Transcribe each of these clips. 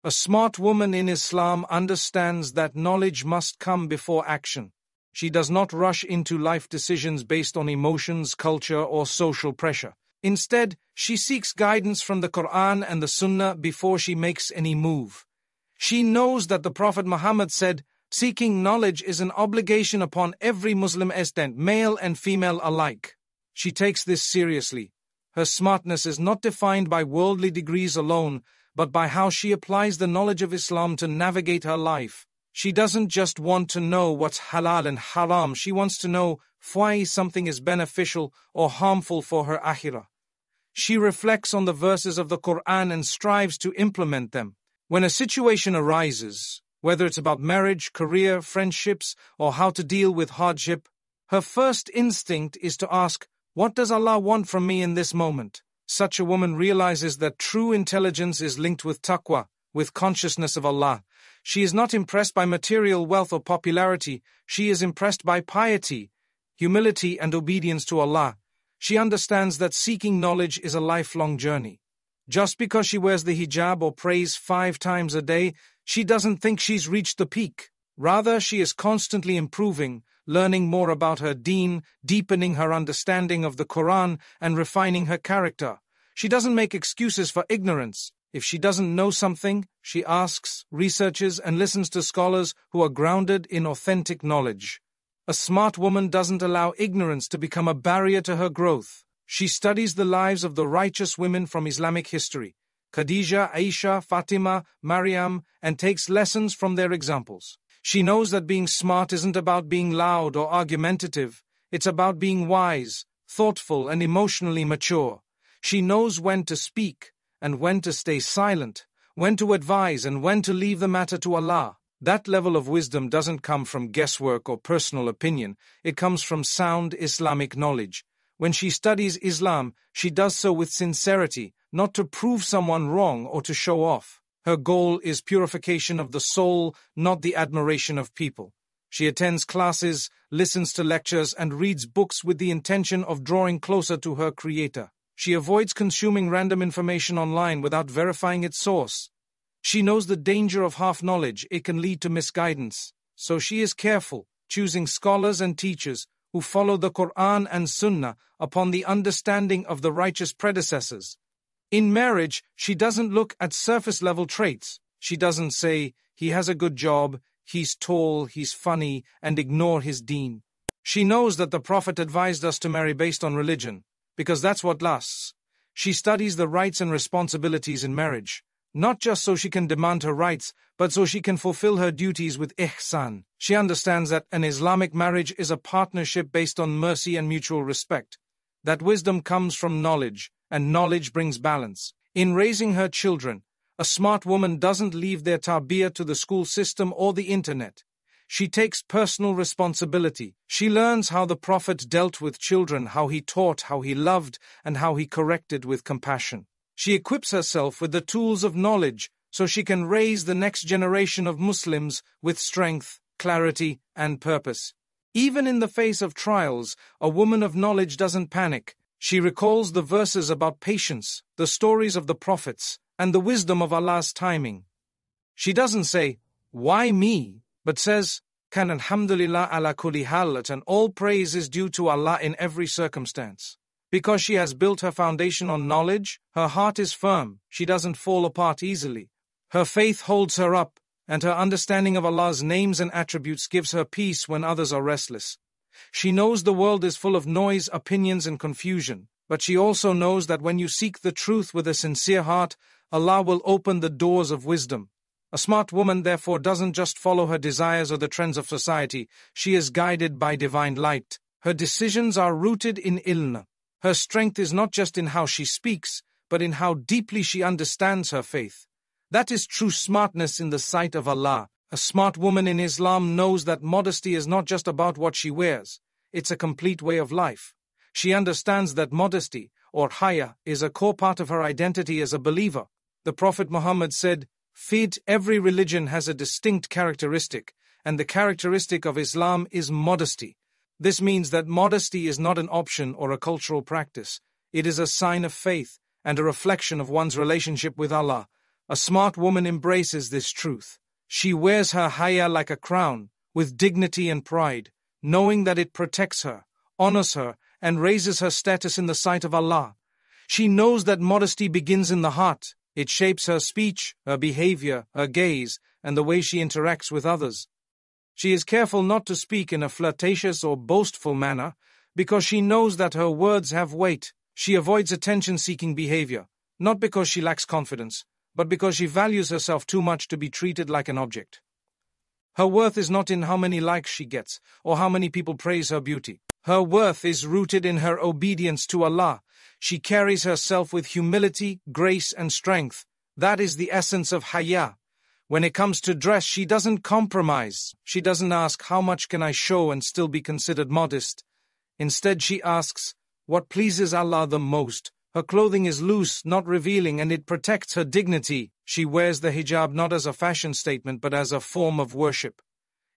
A smart woman in Islam understands that knowledge must come before action. She does not rush into life decisions based on emotions, culture, or social pressure. Instead, she seeks guidance from the Qur'an and the Sunnah before she makes any move. She knows that the Prophet Muhammad said, "Seeking knowledge is an obligation upon every Muslim estent, male and female alike." She takes this seriously. Her smartness is not defined by worldly degrees alone, but by how she applies the knowledge of Islam to navigate her life. She doesn't just want to know what's halal and haram, she wants to know why something is beneficial or harmful for her akhirah. She reflects on the verses of the Qur'an and strives to implement them. When a situation arises, whether it's about marriage, career, friendships, or how to deal with hardship, her first instinct is to ask, "What does Allah want from me in this moment?" Such a woman realizes that true intelligence is linked with taqwa, with consciousness of Allah. She is not impressed by material wealth or popularity, she is impressed by piety, humility, and obedience to Allah. She understands that seeking knowledge is a lifelong journey. Just because she wears the hijab or prays 5 times a day, she doesn't think she's reached the peak. Rather, she is constantly improving, learning more about her deen, deepening her understanding of the Quran, and refining her character. She doesn't make excuses for ignorance. If she doesn't know something, she asks, researches, and listens to scholars who are grounded in authentic knowledge. A smart woman doesn't allow ignorance to become a barrier to her growth. She studies the lives of the righteous women from Islamic history, Khadija, Aisha, Fatima, Maryam, and takes lessons from their examples. She knows that being smart isn't about being loud or argumentative. It's about being wise, thoughtful, and emotionally mature. She knows when to speak and when to stay silent, when to advise and when to leave the matter to Allah. That level of wisdom doesn't come from guesswork or personal opinion. It comes from sound Islamic knowledge. When she studies Islam, she does so with sincerity, not to prove someone wrong or to show off. Her goal is purification of the soul, not the admiration of people. She attends classes, listens to lectures, and reads books with the intention of drawing closer to her Creator. She avoids consuming random information online without verifying its source. She knows the danger of half-knowledge. It can lead to misguidance. So she is careful, choosing scholars and teachers who follow the Qur'an and Sunnah upon the understanding of the righteous predecessors. In marriage, she doesn't look at surface-level traits. She doesn't say, "He has a good job, he's tall, he's funny," and ignore his deen. She knows that the Prophet advised us to marry based on religion, because that's what lasts. She studies the rights and responsibilities in marriage, not just so she can demand her rights, but so she can fulfill her duties with ihsan. She understands that an Islamic marriage is a partnership based on mercy and mutual respect. That wisdom comes from knowledge, and knowledge brings balance. In raising her children, a smart woman doesn't leave their tarbiyah to the school system or the internet. She takes personal responsibility. She learns how the Prophet dealt with children, how he taught, how he loved, and how he corrected with compassion. She equips herself with the tools of knowledge so she can raise the next generation of Muslims with strength, clarity, and purpose. Even in the face of trials, a woman of knowledge doesn't panic. She recalls the verses about patience, the stories of the prophets, and the wisdom of Allah's timing. She doesn't say, "Why me?" but says, "Kan alhamdulillah ala kulli halat," and all praise is due to Allah in every circumstance. Because she has built her foundation on knowledge, her heart is firm. She doesn't fall apart easily. Her faith holds her up, and her understanding of Allah's names and attributes gives her peace when others are restless. She knows the world is full of noise, opinions, and confusion, but she also knows that when you seek the truth with a sincere heart, Allah will open the doors of wisdom. A smart woman, therefore, doesn't just follow her desires or the trends of society. She is guided by divine light. Her decisions are rooted in ilm. Her strength is not just in how she speaks, but in how deeply she understands her faith. That is true smartness in the sight of Allah. A smart woman in Islam knows that modesty is not just about what she wears. It's a complete way of life. She understands that modesty, or haya, is a core part of her identity as a believer. The Prophet Muhammad said, "Every religion has a distinct characteristic, and the characteristic of Islam is modesty." This means that modesty is not an option or a cultural practice. It is a sign of faith and a reflection of one's relationship with Allah. A smart woman embraces this truth. She wears her haya like a crown, with dignity and pride, knowing that it protects her, honors her, and raises her status in the sight of Allah. She knows that modesty begins in the heart. It shapes her speech, her behavior, her gaze, and the way she interacts with others. She is careful not to speak in a flirtatious or boastful manner, because she knows that her words have weight. She avoids attention-seeking behavior, not because she lacks confidence, but because she values herself too much to be treated like an object. Her worth is not in how many likes she gets, or how many people praise her beauty. Her worth is rooted in her obedience to Allah. She carries herself with humility, grace, and strength. That is the essence of haya. When it comes to dress, she doesn't compromise. She doesn't ask, how much can I show and still be considered modest? Instead, she asks, what pleases Allah the most? Her clothing is loose, not revealing, and it protects her dignity. She wears the hijab not as a fashion statement, but as a form of worship.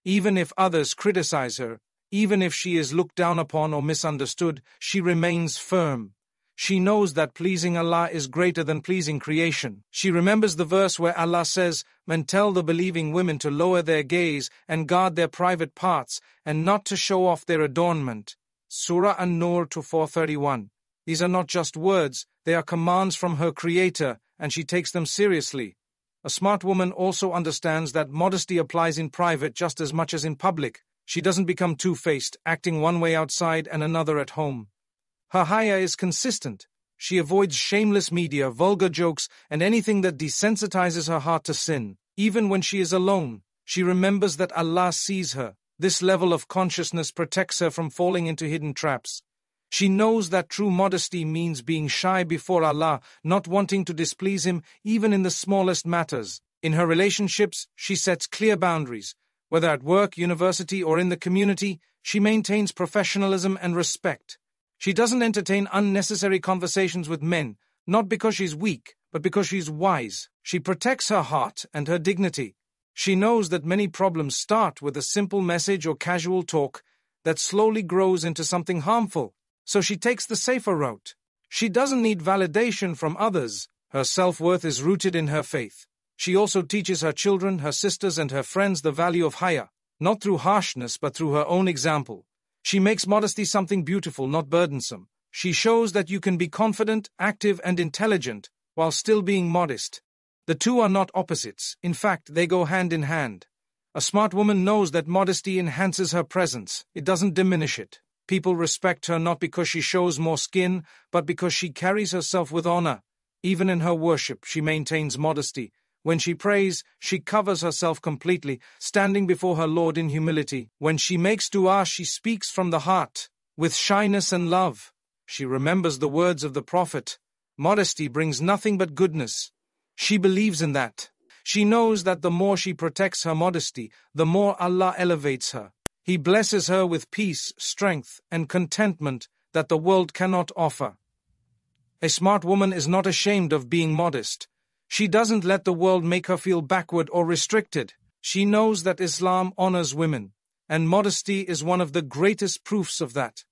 Even if others criticize her, even if she is looked down upon or misunderstood, she remains firm. She knows that pleasing Allah is greater than pleasing creation. She remembers the verse where Allah says, "And tell the believing women to lower their gaze and guard their private parts, and not to show off their adornment." Surah An-Nur 431. These are not just words, they are commands from her Creator, and she takes them seriously. A smart woman also understands that modesty applies in private just as much as in public. She doesn't become two-faced, acting one way outside and another at home. Her haya is consistent. She avoids shameless media, vulgar jokes, and anything that desensitizes her heart to sin. Even when she is alone, she remembers that Allah sees her. This level of consciousness protects her from falling into hidden traps. She knows that true modesty means being shy before Allah, not wanting to displease Him even in the smallest matters. In her relationships, she sets clear boundaries. Whether at work, university, or in the community, she maintains professionalism and respect. She doesn't entertain unnecessary conversations with men, not because she's weak, but because she's wise. She protects her heart and her dignity. She knows that many problems start with a simple message or casual talk that slowly grows into something harmful. So she takes the safer route. She doesn't need validation from others. Her self-worth is rooted in her faith. She also teaches her children, her sisters, and her friends the value of haya, not through harshness but through her own example. She makes modesty something beautiful, not burdensome. She shows that you can be confident, active, and intelligent while still being modest. The two are not opposites. In fact, they go hand in hand. A smart woman knows that modesty enhances her presence. It doesn't diminish it. People respect her not because she shows more skin, but because she carries herself with honor. Even in her worship, she maintains modesty. When she prays, she covers herself completely, standing before her Lord in humility. When she makes dua, she speaks from the heart, with shyness and love. She remembers the words of the Prophet. Modesty brings nothing but goodness. She believes in that. She knows that the more she protects her modesty, the more Allah elevates her. He blesses her with peace, strength, and contentment that the world cannot offer. A smart woman is not ashamed of being modest. She doesn't let the world make her feel backward or restricted. She knows that Islam honors women, and modesty is one of the greatest proofs of that.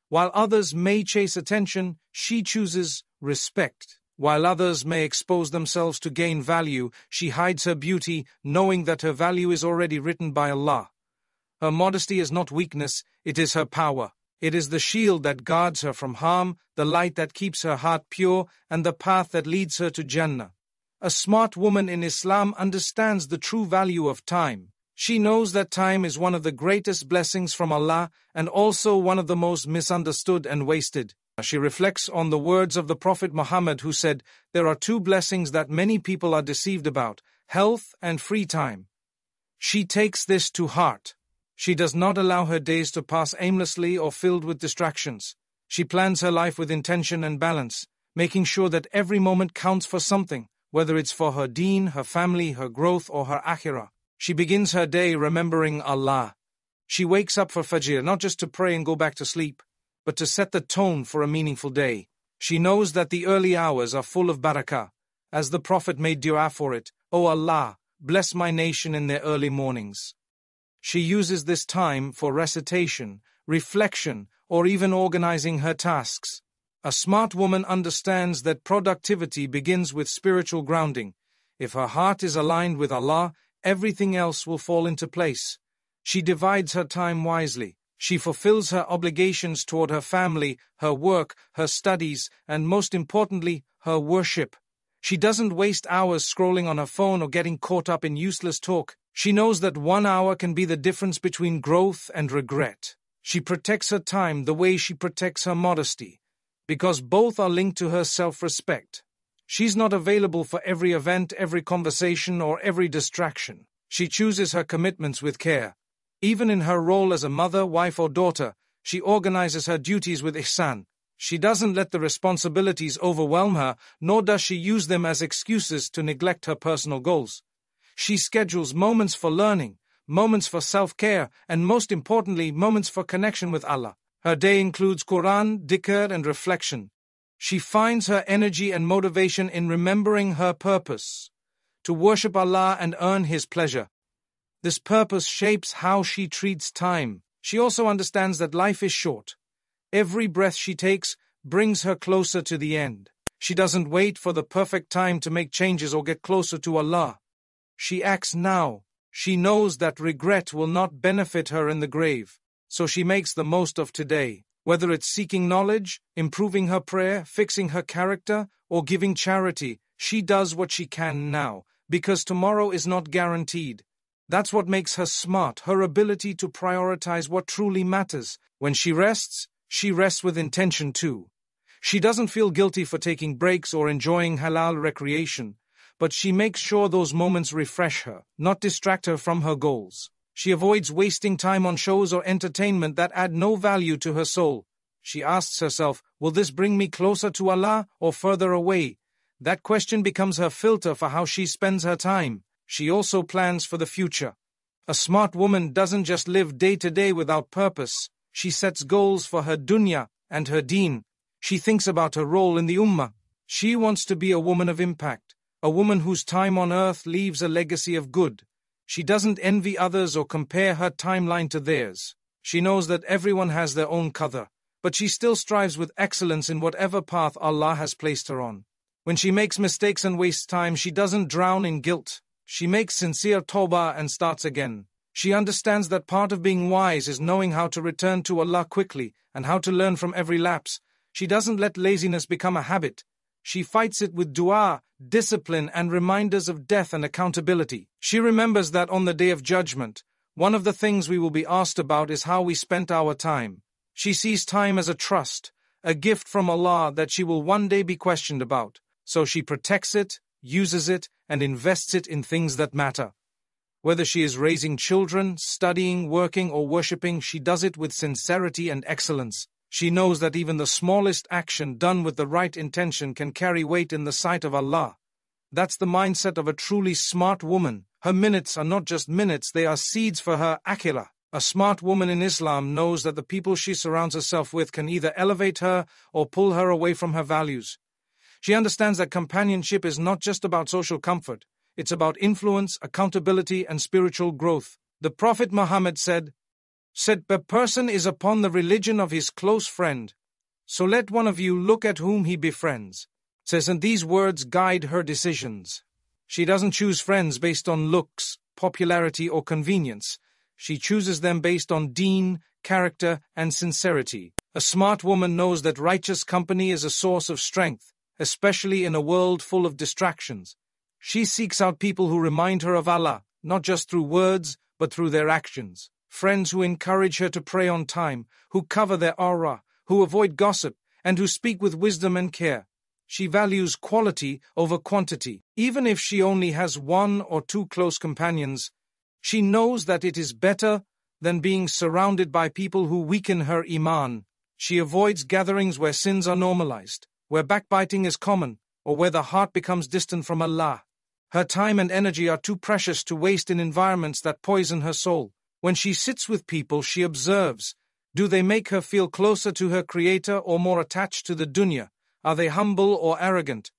While others may chase attention, she chooses respect. While others may expose themselves to gain value, she hides her beauty, knowing that her value is already written by Allah. Her modesty is not weakness, it is her power. It is the shield that guards her from harm, the light that keeps her heart pure, and the path that leads her to Jannah. A smart woman in Islam understands the true value of time. She knows that time is one of the greatest blessings from Allah and also one of the most misunderstood and wasted. She reflects on the words of the Prophet Muhammad, who said, "There are two blessings that many people are deceived about, health and free time." She takes this to heart. She does not allow her days to pass aimlessly or filled with distractions. She plans her life with intention and balance, making sure that every moment counts for something, whether it's for her deen, her family, her growth, or her akhirah. She begins her day remembering Allah. She wakes up for Fajr, not just to pray and go back to sleep, but to set the tone for a meaningful day. She knows that the early hours are full of barakah, as the Prophet made dua for it. "O Allah, bless my nation in their early mornings." She uses this time for recitation, reflection, or even organizing her tasks. A smart woman understands that productivity begins with spiritual grounding. If her heart is aligned with Allah, everything else will fall into place. She divides her time wisely. She fulfills her obligations toward her family, her work, her studies, and most importantly, her worship. She doesn't waste hours scrolling on her phone or getting caught up in useless talk. She knows that 1 hour can be the difference between growth and regret. She protects her time the way she protects her modesty, because both are linked to her self-respect. She's not available for every event, every conversation, or every distraction. She chooses her commitments with care. Even in her role as a mother, wife, or daughter, she organizes her duties with ihsan. She doesn't let the responsibilities overwhelm her, nor does she use them as excuses to neglect her personal goals. She schedules moments for learning, moments for self-care, and most importantly, moments for connection with Allah. Her day includes Qur'an, dhikr, and reflection. She finds her energy and motivation in remembering her purpose, to worship Allah and earn His pleasure. This purpose shapes how she treats time. She also understands that life is short. Every breath she takes brings her closer to the end. She doesn't wait for the perfect time to make changes or get closer to Allah. She acts now. She knows that regret will not benefit her in the grave, so she makes the most of today. Whether it's seeking knowledge, improving her prayer, fixing her character, or giving charity, she does what she can now, because tomorrow is not guaranteed. That's what makes her smart, her ability to prioritize what truly matters. When she rests with intention too. She doesn't feel guilty for taking breaks or enjoying halal recreation, but she makes sure those moments refresh her, not distract her from her goals. She avoids wasting time on shows or entertainment that add no value to her soul. She asks herself, will this bring me closer to Allah or further away? That question becomes her filter for how she spends her time. She also plans for the future. A smart woman doesn't just live day to day without purpose. She sets goals for her dunya and her deen. She thinks about her role in the ummah. She wants to be a woman of impact, a woman whose time on earth leaves a legacy of good. She doesn't envy others or compare her timeline to theirs. She knows that everyone has their own qadr, but she still strives with excellence in whatever path Allah has placed her on. When she makes mistakes and wastes time, she doesn't drown in guilt. She makes sincere tawbah and starts again. She understands that part of being wise is knowing how to return to Allah quickly and how to learn from every lapse. She doesn't let laziness become a habit. She fights it with dua, discipline, and reminders of death and accountability. She remembers that on the Day of Judgment, one of the things we will be asked about is how we spent our time. She sees time as a trust, a gift from Allah that she will one day be questioned about. So she protects it, uses it, and invests it in things that matter. Whether she is raising children, studying, working, or worshipping, she does it with sincerity and excellence. She knows that even the smallest action done with the right intention can carry weight in the sight of Allah. That's the mindset of a truly smart woman. Her minutes are not just minutes, they are seeds for her akhirah. A smart woman in Islam knows that the people she surrounds herself with can either elevate her or pull her away from her values. She understands that companionship is not just about social comfort. It's about influence, accountability, and spiritual growth. The Prophet Muhammad said, "A person is upon the religion of his close friend. So let one of you look at whom he befriends." And these words guide her decisions. She doesn't choose friends based on looks, popularity, or convenience. She chooses them based on deen, character, and sincerity. A smart woman knows that righteous company is a source of strength, especially in a world full of distractions. She seeks out people who remind her of Allah, not just through words, but through their actions. Friends who encourage her to pray on time, who cover their aura, who avoid gossip, and who speak with wisdom and care. She values quality over quantity. Even if she only has 1 or 2 close companions, she knows that it is better than being surrounded by people who weaken her Iman. She avoids gatherings where sins are normalized, where backbiting is common, or where the heart becomes distant from Allah. Her time and energy are too precious to waste in environments that poison her soul. When she sits with people, she observes. Do they make her feel closer to her Creator or more attached to the dunya? Are they humble or arrogant?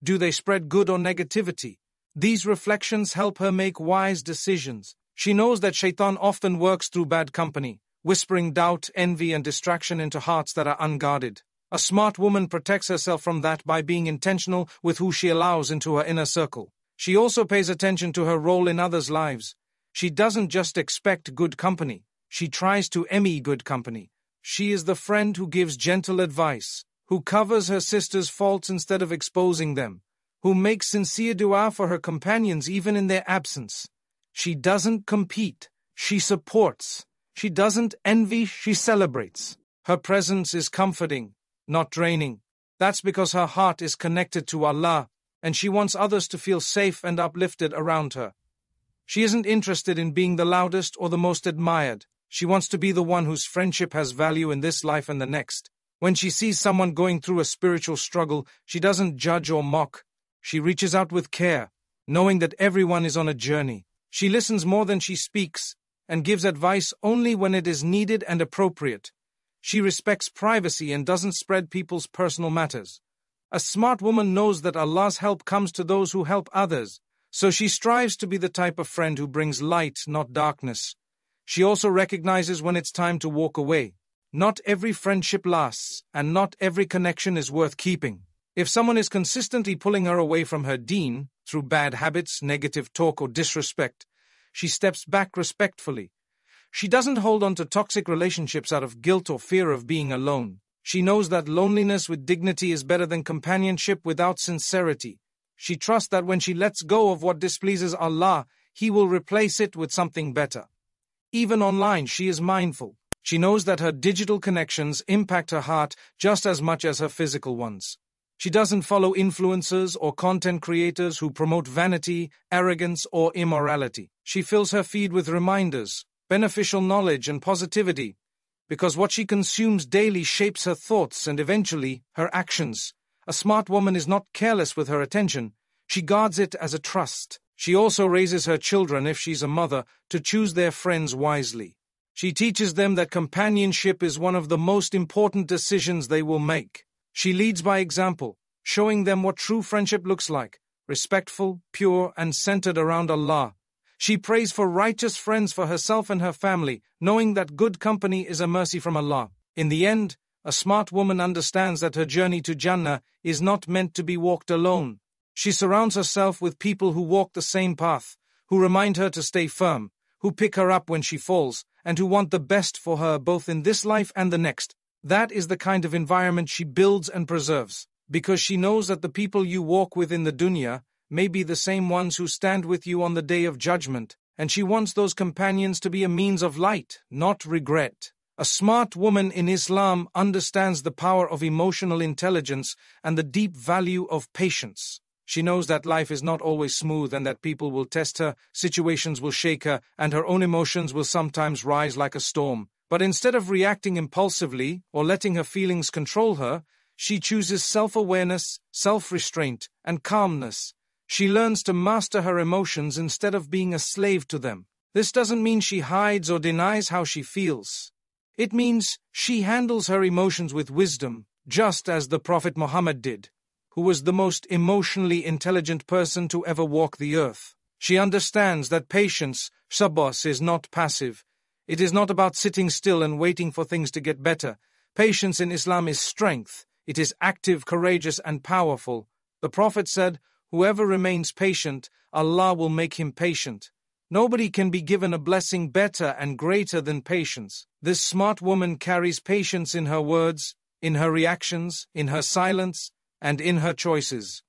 Do they spread good or negativity? These reflections help her make wise decisions. She knows that shaitan often works through bad company, whispering doubt, envy, and distraction into hearts that are unguarded. A smart woman protects herself from that by being intentional with who she allows into her inner circle. She also pays attention to her role in others' lives. She doesn't just expect good company, she tries to emulate good company. She is the friend who gives gentle advice, who covers her sister's faults instead of exposing them, who makes sincere dua for her companions even in their absence. She doesn't compete, she supports. She doesn't envy, she celebrates. Her presence is comforting, not draining. That's because her heart is connected to Allah, and she wants others to feel safe and uplifted around her. She isn't interested in being the loudest or the most admired. She wants to be the one whose friendship has value in this life and the next. When she sees someone going through a spiritual struggle, she doesn't judge or mock. She reaches out with care, knowing that everyone is on a journey. She listens more than she speaks, and gives advice only when it is needed and appropriate. She respects privacy and doesn't spread people's personal matters. A smart woman knows that Allah's help comes to those who help others, so she strives to be the type of friend who brings light, not darkness. She also recognizes when it's time to walk away. Not every friendship lasts, and not every connection is worth keeping. If someone is consistently pulling her away from her deen, through bad habits, negative talk, or disrespect, she steps back respectfully. She doesn't hold on to toxic relationships out of guilt or fear of being alone. She knows that loneliness with dignity is better than companionship without sincerity. She trusts that when she lets go of what displeases Allah, He will replace it with something better. Even online, she is mindful. She knows that her digital connections impact her heart just as much as her physical ones. She doesn't follow influencers or content creators who promote vanity, arrogance, or immorality. She fills her feed with reminders, beneficial knowledge, and positivity, because what she consumes daily shapes her thoughts and eventually her actions. A smart woman is not careless with her attention. She guards it as a trust. She also raises her children, if she's a mother, to choose their friends wisely. She teaches them that companionship is one of the most important decisions they will make. She leads by example, showing them what true friendship looks like, respectful, pure, and centered around Allah. She prays for righteous friends for herself and her family, knowing that good company is a mercy from Allah. In the end, a smart woman understands that her journey to Jannah is not meant to be walked alone. She surrounds herself with people who walk the same path, who remind her to stay firm, who pick her up when she falls, and who want the best for her both in this life and the next. That is the kind of environment she builds and preserves, because she knows that the people you walk with in the dunya may be the same ones who stand with you on the day of judgment, and she wants those companions to be a means of light, not regret. A smart woman in Islam understands the power of emotional intelligence and the deep value of patience. She knows that life is not always smooth and that people will test her, situations will shake her, and her own emotions will sometimes rise like a storm. But instead of reacting impulsively or letting her feelings control her, she chooses self-awareness, self-restraint, and calmness. She learns to master her emotions instead of being a slave to them. This doesn't mean she hides or denies how she feels. It means she handles her emotions with wisdom, just as the Prophet Muhammad did, who was the most emotionally intelligent person to ever walk the earth. She understands that patience, sabr, is not passive. It is not about sitting still and waiting for things to get better. Patience in Islam is strength. It is active, courageous, and powerful. The Prophet said, "Whoever remains patient, Allah will make him patient." Nobody can be given a blessing better and greater than patience. This smart woman carries patience in her words, in her reactions, in her silence, and in her choices.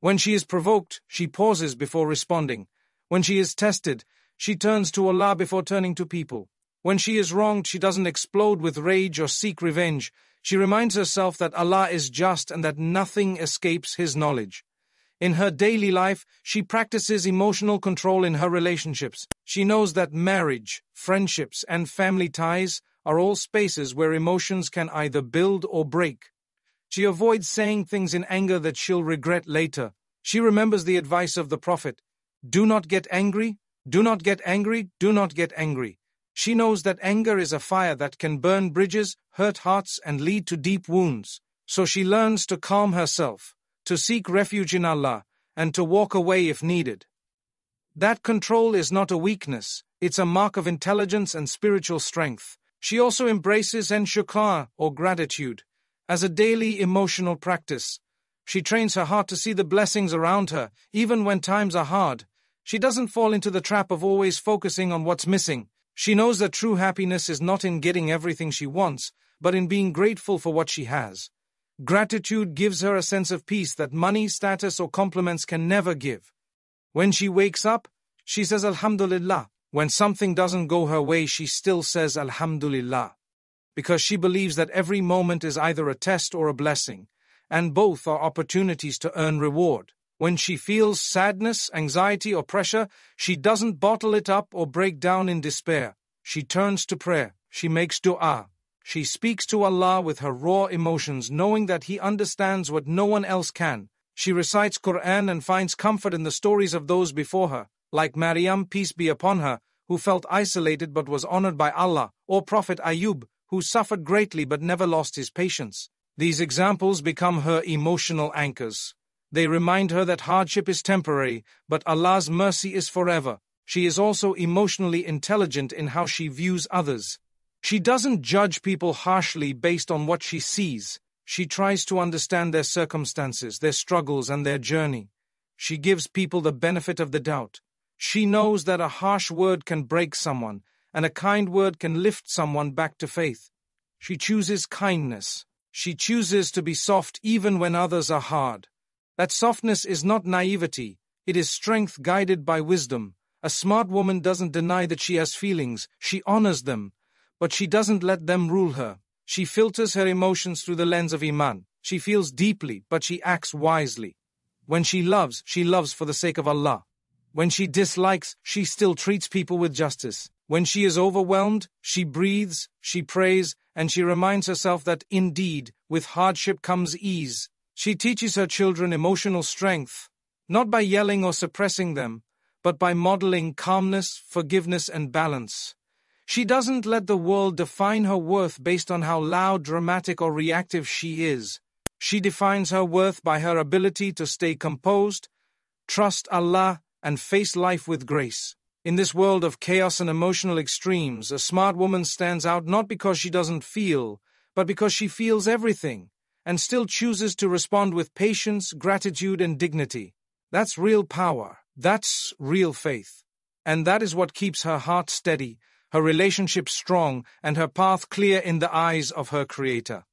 When she is provoked, she pauses before responding. When she is tested, she turns to Allah before turning to people. When she is wronged, she doesn't explode with rage or seek revenge. She reminds herself that Allah is just and that nothing escapes His knowledge. In her daily life, she practices emotional control in her relationships. She knows that marriage, friendships, and family ties are all spaces where emotions can either build or break. She avoids saying things in anger that she'll regret later. She remembers the advice of the Prophet, "Do not get angry, do not get angry, do not get angry." She knows that anger is a fire that can burn bridges, hurt hearts, and lead to deep wounds. So she learns to calm herself, to seek refuge in Allah, and to walk away if needed. That control is not a weakness, it's a mark of intelligence and spiritual strength. She also embraces shukr, or gratitude, as a daily emotional practice. She trains her heart to see the blessings around her, even when times are hard. She doesn't fall into the trap of always focusing on what's missing. She knows that true happiness is not in getting everything she wants, but in being grateful for what she has. Gratitude gives her a sense of peace that money, status, or compliments can never give. When she wakes up, she says Alhamdulillah. When something doesn't go her way, she still says Alhamdulillah. Because she believes that every moment is either a test or a blessing, and both are opportunities to earn reward. When she feels sadness, anxiety, or pressure, she doesn't bottle it up or break down in despair. She turns to prayer. She makes dua. She speaks to Allah with her raw emotions, knowing that He understands what no one else can. She recites Qur'an and finds comfort in the stories of those before her, like Maryam, peace be upon her, who felt isolated but was honored by Allah, or Prophet Ayub, who suffered greatly but never lost his patience. These examples become her emotional anchors. They remind her that hardship is temporary, but Allah's mercy is forever. She is also emotionally intelligent in how she views others. She doesn't judge people harshly based on what she sees. She tries to understand their circumstances, their struggles, and their journey. She gives people the benefit of the doubt. She knows that a harsh word can break someone, and a kind word can lift someone back to faith. She chooses kindness. She chooses to be soft even when others are hard. That softness is not naivety, it is strength guided by wisdom. A smart woman doesn't deny that she has feelings, she honors them, but she doesn't let them rule her. She filters her emotions through the lens of Iman. She feels deeply, but she acts wisely. When she loves for the sake of Allah. When she dislikes, she still treats people with justice. When she is overwhelmed, she breathes, she prays, and she reminds herself that indeed, with hardship comes ease. She teaches her children emotional strength, not by yelling or suppressing them, but by modeling calmness, forgiveness, and balance. She doesn't let the world define her worth based on how loud, dramatic, or reactive she is. She defines her worth by her ability to stay composed, trust Allah, and face life with grace. In this world of chaos and emotional extremes, a smart woman stands out not because she doesn't feel, but because she feels everything, and still chooses to respond with patience, gratitude, and dignity. That's real power. That's real faith. And that is what keeps her heart steady, her relationship strong, and her path clear in the eyes of her Creator.